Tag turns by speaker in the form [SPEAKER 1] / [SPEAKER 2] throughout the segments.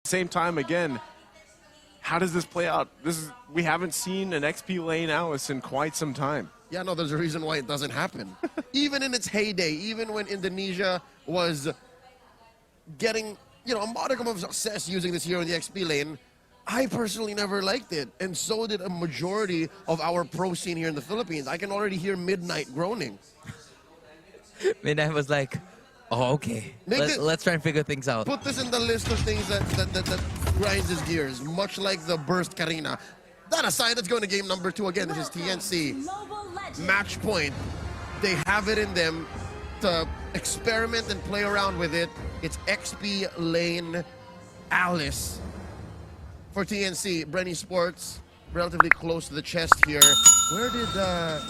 [SPEAKER 1] same time, again, how does this play out? We haven't seen an XP lane Alice in quite some time.
[SPEAKER 2] Yeah, no, there's a reason why it doesn't happen. Even in its heyday, even when Indonesia was getting, a modicum of success using this hero in the XP lane, I personally never liked it. And so did a majority of our pro scene here in the Philippines. I can already hear Midnight groaning.
[SPEAKER 3] Midnight was like, oh, okay. Let's try and figure things out.
[SPEAKER 2] Put this in the list of things that grinds his gears, much like the Burst Karina. That aside, let's go into game number 2 again. This is TNC. Match point. They have it in them to experiment and play around with it. It's XP lane Alice for TNC. Bren Sports, relatively close to the chest here. Where did the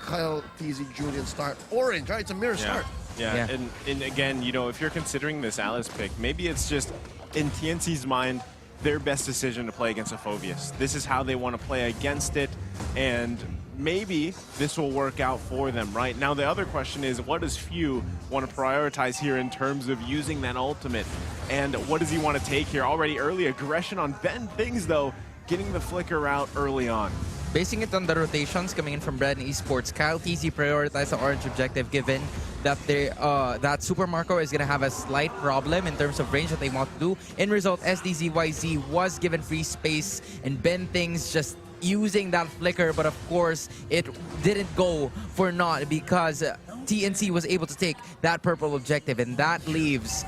[SPEAKER 2] Kyle TZ Julian start? Orange, right? It's a mirror start.
[SPEAKER 1] Yeah. And again, if you're considering this Alice pick, maybe it's just in TNC's mind, their best decision to play against a Phobius. This is how they want to play against it, and maybe this will work out for them. Right now, the other question is, what does Few want to prioritize here in terms of using that ultimate, and what does he want to take here? Already early aggression on Ben Things, though, getting the flicker out early on.
[SPEAKER 3] Basing it on the rotations coming in from Bren Esports, Kyle TZ prioritized the orange objective given that that Super Marco is going to have a slight problem in terms of range that they want to do. In result, SDZYZ was given free space and Ben Things just using that flicker, but of course it didn't go for naught because TNC was able to take that purple objective, and that leaves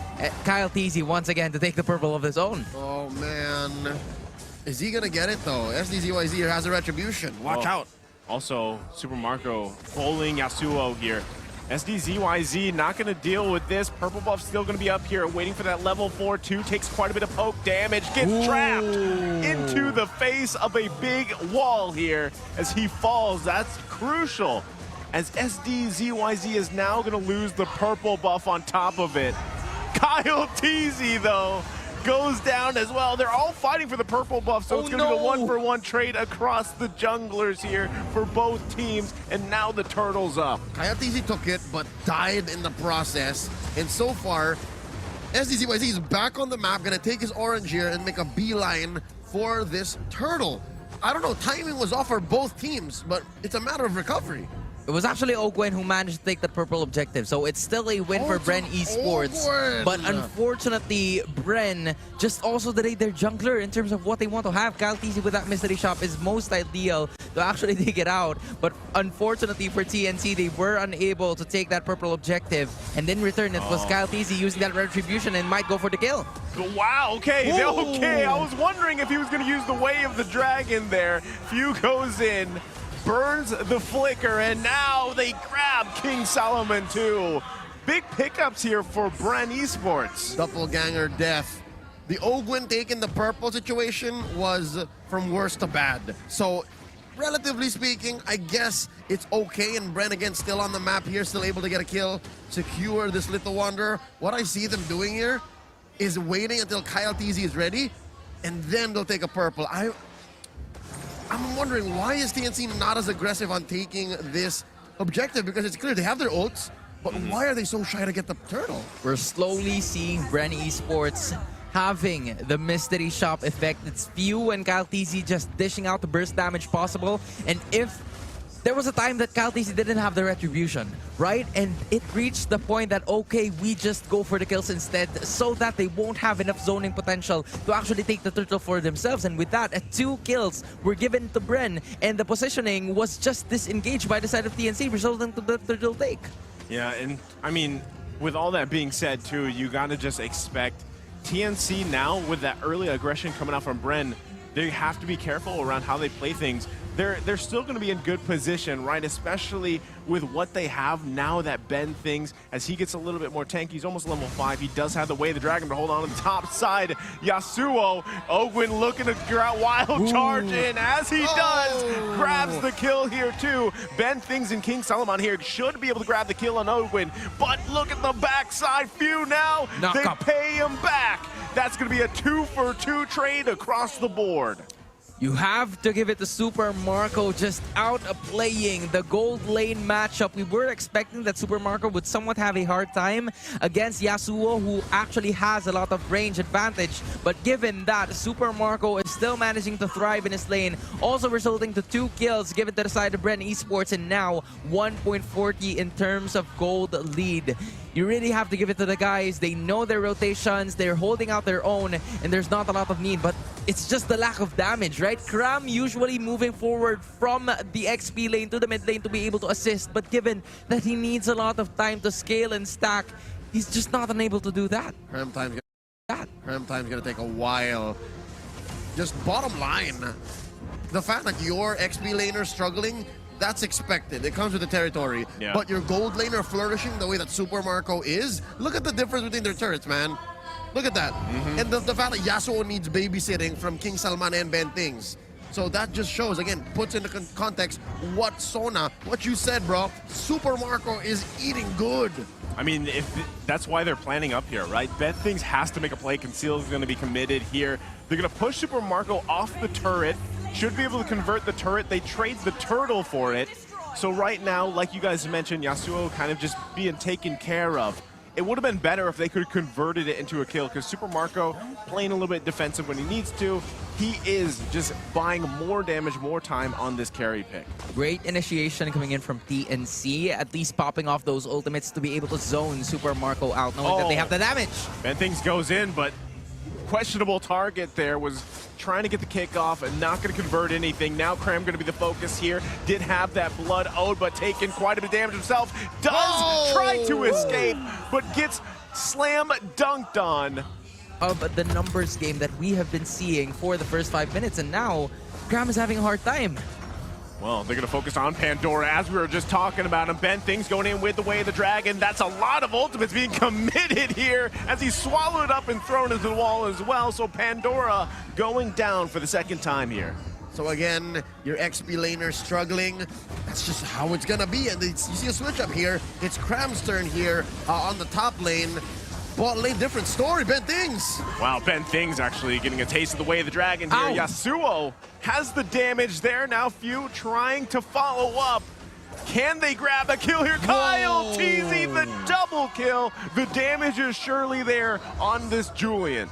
[SPEAKER 3] Kyle TZ once again to take the purple of his own.
[SPEAKER 2] Oh man. Is he going to get it, though? SDZYZ here has a retribution. Watch out.
[SPEAKER 1] Also, Super Marco pulling Yasuo here. SDZYZ not going to deal with this. Purple buff still going to be up here, waiting for that level 4-2. Takes quite a bit of poke damage. Gets trapped into the face of a big wall here as he falls. That's crucial, as SDZYZ is now going to lose the purple buff on top of it. Kyle TZ, though, goes down as well. They're all fighting for the purple buff, so it's going to be a 1-for-1 trade across the junglers here for both teams, and now the turtle's up.
[SPEAKER 2] Kyle TZ took it, but died in the process, and so far, SDZYZ is back on the map, going to take his orange here and make a beeline for this turtle. I don't know, timing was off for both teams, but it's a matter of recovery.
[SPEAKER 3] It was actually Ogwen who managed to take the purple objective, so it's still a win for Bren Esports. But unfortunately, Bren just also delayed their jungler in terms of what they want to have. Kyle TZ with that mystery shop is most ideal to actually take it out. But unfortunately for TNC, they were unable to take that purple objective. And in return, it was Kyle TZ using that retribution and might go for the kill.
[SPEAKER 1] Wow, okay, okay. I was wondering if he was going to use the Way of the Dragon there. Few goes in, burns the flicker, and now they grab King Solomon too. Big pickups here for Bren Esports.
[SPEAKER 2] Doppelganger death. The Ogwen taking the purple situation was from worst to bad. So, relatively speaking, I guess it's okay, and Bren again still on the map here, still able to get a kill, secure this little wanderer. What I see them doing here is waiting until Kyle TZ is ready, and then they'll take a purple. I'm wondering, why is TNC not as aggressive on taking this objective? Because it's clear they have their ults, but why are they so shy to get the turtle?
[SPEAKER 3] We're slowly seeing Bren Esports having the mystery shop effect. It's Few and Kyle TZ just dishing out the burst damage possible. And if there was a time that Kyle TZ didn't have the retribution, right? And it reached the point that, okay, we just go for the kills instead so that they won't have enough zoning potential to actually take the turtle for themselves. And with that, 2 kills were given to Bren, and the positioning was just disengaged by the side of TNC, resulting to the turtle take.
[SPEAKER 1] Yeah, and I mean, with all that being said too, you gotta just expect TNC now, with that early aggression coming out from Bren, they have to be careful around how they play things. They're still going to be in good position, right? Especially with what they have now that Ben Things, as he gets a little bit more tanky. He's almost level 5. He does have the Way of the Dragon to hold on to the top side. Yasuo, Ogwen looking to wild charge in, as he does. Grabs the kill here too. Ben Things and King Solomon here should be able to grab the kill on Ogwen, but look at the backside. Few now, they pay him back. That's going to be a 2-for-2 trade across the board.
[SPEAKER 3] You have to give it to Super Marco, just outplaying the gold lane matchup. We were expecting that Super Marco would somewhat have a hard time against Yasuo, who actually has a lot of range advantage. But given that, Super Marco is still managing to thrive in his lane, also resulting to 2 kills given to the side of Bren Esports, and now 1.40 in terms of gold lead. You really have to give it to the guys. They know their rotations, they're holding out their own, and there's not a lot of need, but it's just the lack of damage, right? Cram usually moving forward from the XP lane to the mid lane to be able to assist, but given that he needs a lot of time to scale and stack, he's just not unable to do that.
[SPEAKER 2] Cram time's gonna take a while. Just bottom line, the fact that your XP laner struggling, that's expected. It comes with the territory.
[SPEAKER 1] Yeah.
[SPEAKER 2] But your gold laner flourishing the way that Super Marco is, look at the difference between their turrets, man. Look at that. And the fact that Yasuo needs babysitting from King Salman and Ben Things. So that just shows, again, puts into context what Sona, what you said, bro. Super Marco is eating good.
[SPEAKER 1] I mean, that's why they're planning up here, right? Bet Things has to make a play. Conceal is going to be committed here. They're going to push Super Marco off the turret. Should be able to convert the turret. They trade the turtle for it. So right now, like you guys mentioned, Yasuo kind of just being taken care of. It would have been better if they could have converted it into a kill, because Super Marco playing a little bit defensive when he needs to. He is just buying more damage, more time on this carry pick.
[SPEAKER 3] Great initiation coming in from TNC, at least popping off those ultimates to be able to zone Super Marco out, knowing that they have the damage.
[SPEAKER 1] Ben Things goes in, but questionable target there, was trying to get the kick off and not going to convert anything. Now Cram going to be the focus here. Did have that blood owed, but taking quite a bit of damage himself. Does try to escape, but gets slam dunked on.
[SPEAKER 3] Of the numbers game that we have been seeing for the first 5 minutes, and now Cram is having a hard time.
[SPEAKER 1] Well, they're going to focus on Pandora, as we were just talking about him. Ben Things going in with the Way of the Dragon. That's a lot of ultimates being committed here as he's swallowed up and thrown into the wall as well. So Pandora going down for the second time here.
[SPEAKER 2] So again, your XP laner struggling. That's just how it's going to be. And you see a switch up here. It's Cram's turn here on the top lane. Bot lane, different story, Ben Things.
[SPEAKER 1] Wow, Ben Things actually getting a taste of the Way of the Dragon here.
[SPEAKER 3] Ow.
[SPEAKER 1] Yasuo has the damage there. Now Few trying to follow up. Can they grab a kill here? Kyle TZ, the double kill. The damage is surely there on this Julian.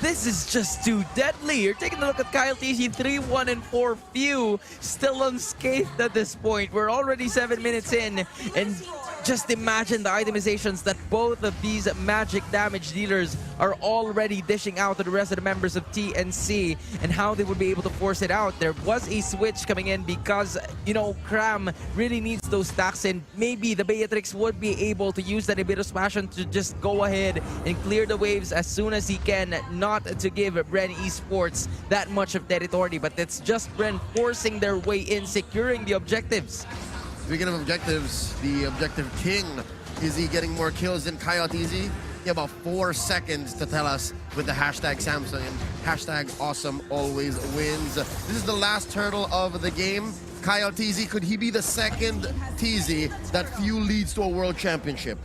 [SPEAKER 3] This is just too deadly. You're taking a look at Kyle TC, 3-1 and 4 Few, still unscathed at this point. We're already 7 minutes in, and just imagine the itemizations that both of these magic damage dealers are already dishing out to the rest of the members of TNC, and how they would be able to force it out. There was a switch coming in because, you know, Cram really needs those stacks, and maybe the Beatrix would be able to use that Ibero Passion to just go ahead and clear the waves as soon as he can, not to give Bren Esports that much of territory, but it's just Bren forcing their way in, securing the objectives.
[SPEAKER 2] Speaking of objectives, the objective king, is he getting more kills than Kyle TZ? Yeah, about 4 seconds to tell us with the hashtag Samsung and hashtag awesome always wins. This is the last turtle of the game. Kyle TZ, could he be the second TZ that Few leads to a world championship?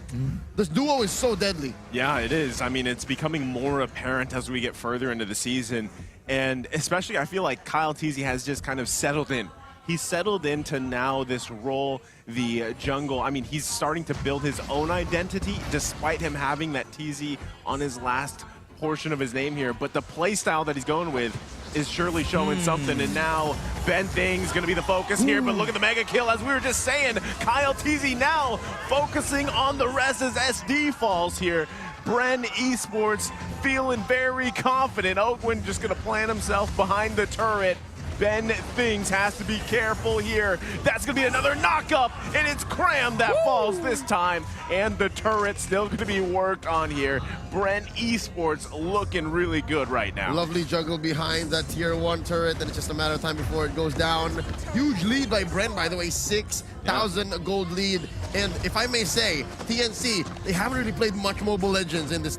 [SPEAKER 2] This duo is so deadly.
[SPEAKER 1] Yeah, it is. I mean, it's becoming more apparent as we get further into the season. And especially, I feel like Kyle TZ has just kind of settled in. He's settled into now this role, the jungle. I mean, he's starting to build his own identity despite him having that TZ on his last portion of his name here. But the playstyle that he's going with is surely showing something. And now Ben Things going to be the focus here. But look at the mega kill, as we were just saying. Kyle TZ now focusing on the rest as SD falls here. Bren Esports feeling very confident. Oakwind just going to plant himself behind the turret. Ben Things has to be careful here. That's going to be another knock-up, and it's Cram that falls this time. And the turret still going to be worked on here. Bren Esports looking really good right now.
[SPEAKER 2] Lovely juggle behind that tier 1 turret, and it's just a matter of time before it goes down. Huge lead by Bren, by the way, 6,000 gold lead. And if I may say, TNC, they haven't really played much Mobile Legends in the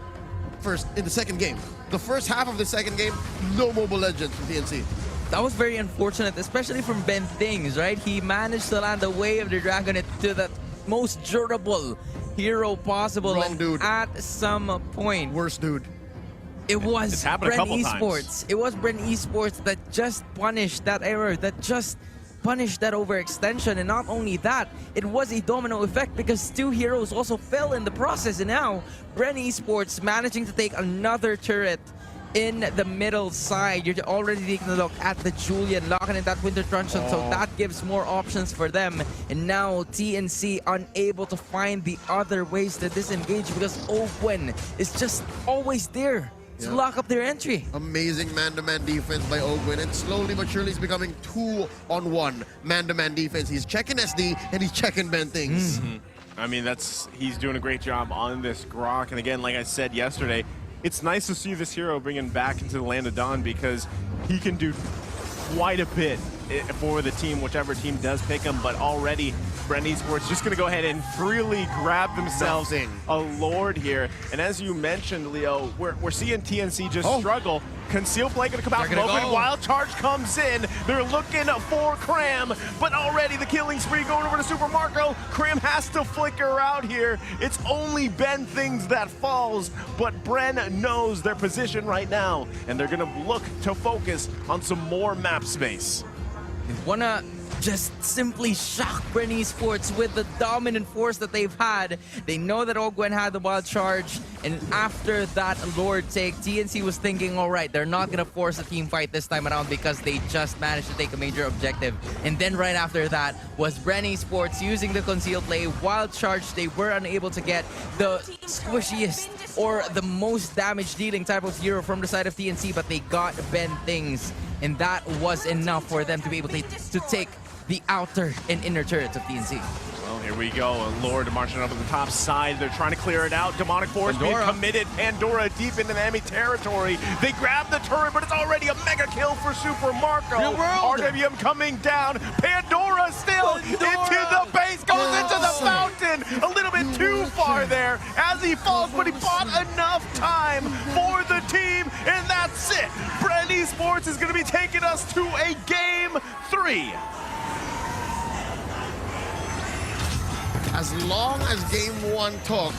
[SPEAKER 2] second game. The first half of the second game, no Mobile Legends from TNC.
[SPEAKER 3] That was very unfortunate, especially from Ben Things, right? He managed to land the Way of the Dragon to the most durable hero possible.
[SPEAKER 2] Wrong dude.
[SPEAKER 3] At some point.
[SPEAKER 2] Worst dude.
[SPEAKER 3] It was
[SPEAKER 1] It's happened a
[SPEAKER 3] Bren
[SPEAKER 1] couple times.
[SPEAKER 3] Esports. It was Bren Esports that just punished that error, that just punished that overextension. And not only that, it was a domino effect because 2 heroes also fell in the process. And now, Bren Esports managing to take another turret in the middle side. You're already taking a look at the Julian, locking in that Winter Truncheon, so that gives more options for them. And now TNC unable to find the other ways to disengage because Ogwen is just always there to lock up their entry.
[SPEAKER 2] Amazing man-to-man defense by Ogwen, and slowly but surely he's becoming 2-on-1 man-to-man defense. He's checking SD and he's checking Ben things.
[SPEAKER 1] I mean, he's doing a great job on this Grok. And again, like I said yesterday, it's nice to see this hero bringing back into the Land of Dawn because he can do quite a bit for the team, whichever team does pick him. But already, Bren Esports just going to go ahead and freely grab themselves a Lord here. And as you mentioned, Leo, we're seeing TNC just struggle. Conceal Play going to come out from open. Wild Charge comes in. They're looking for Cram, but already the killing spree going over to Super Marco. Cram has to flicker out here. It's only Ben Things that falls, but Bren knows their position right now, and they're going to look to focus on some more map space.
[SPEAKER 3] They wanna just simply shock Bren Esports with the dominant force that they've had. They know that Ogwen had the Wild Charge, and after that Lord take, TNC was thinking, all right, they're not gonna force a team fight this time around because they just managed to take a major objective. And then right after that was Bren Esports using the Concealed Play, Wild Charge. They were unable to get the squishiest or the most damage dealing type of hero from the side of TNC, but they got Ben Things. And that was enough for them to be able to take the outer and inner turrets of TNC.
[SPEAKER 1] Well, here we go. A Lord marching up on the top side. They're trying to clear it out. Demonic Force being committed. Pandora deep into enemy territory. They grab the turret, but it's already a mega kill for Super Marco. RWM coming down. Pandora still into the base. Goes into the fountain. A little bit too far there as he falls, but he bought enough time for the team, and that's it. Bren Esports is going to be taking us to a Game 3.
[SPEAKER 2] As long as Game 1 took